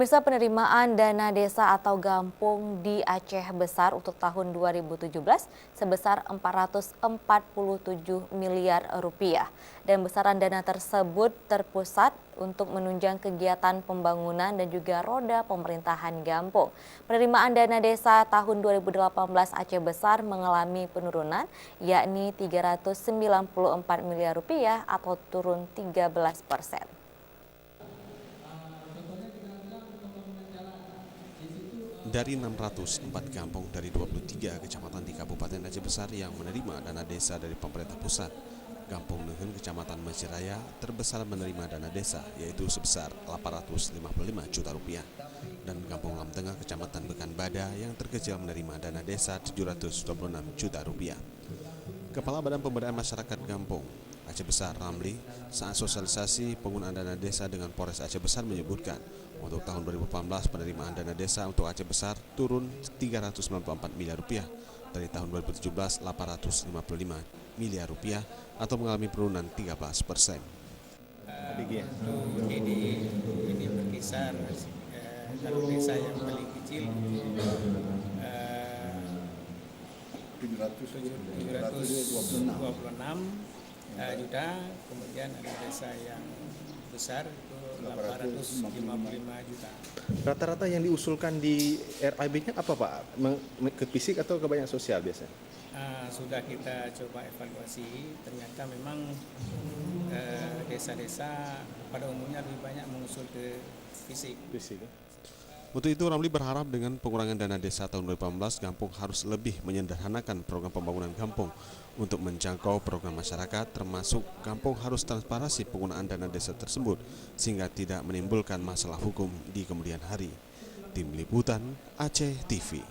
Pemirsa, penerimaan dana desa atau Gampung di Aceh Besar untuk tahun 2017 sebesar 447 miliar rupiah. Dan besaran dana tersebut terpusat untuk menunjang kegiatan pembangunan dan juga roda pemerintahan Gampung. Penerimaan dana desa tahun 2018 Aceh Besar mengalami penurunan, yakni 394 miliar rupiah atau turun 13%. Dari 604 kampung dari 23 kecamatan di Kabupaten Aceh Besar yang menerima dana desa dari pemerintah pusat, Kampung Nehen Kecamatan Mesiraya terbesar menerima dana desa yaitu sebesar 855 juta rupiah. Dan Kampung Lam Tengah Kecamatan Bekanbada yang terkecil menerima dana desa 726 juta rupiah. Kepala Badan Pemberdayaan Masyarakat Gampung Aceh Besar Ramli saat sosialisasi penggunaan dana desa dengan Polres Aceh Besar menyebutkan untuk tahun 2018 penerimaan dana desa untuk Aceh Besar turun 394 miliar rupiah dari tahun 2017 855 miliar rupiah atau mengalami penurunan 13%. Untuk ini berkisar kalau desa yang paling kecil 726 juta, kemudian ada desa yang besar itu 855 juta. Rata-rata yang diusulkan di RAB-nya apa Pak? Ke fisik atau ke banyak sosial biasanya? Sudah kita coba evaluasi, ternyata memang desa-desa pada umumnya lebih banyak mengusul ke fisik. Untuk itu, Ramli berharap dengan pengurangan dana desa tahun 2018, Gampung harus lebih menyederhanakan program pembangunan Gampung untuk menjangkau program masyarakat, termasuk Gampung harus transparansi penggunaan dana desa tersebut sehingga tidak menimbulkan masalah hukum di kemudian hari. Tim Liputan Aceh TV.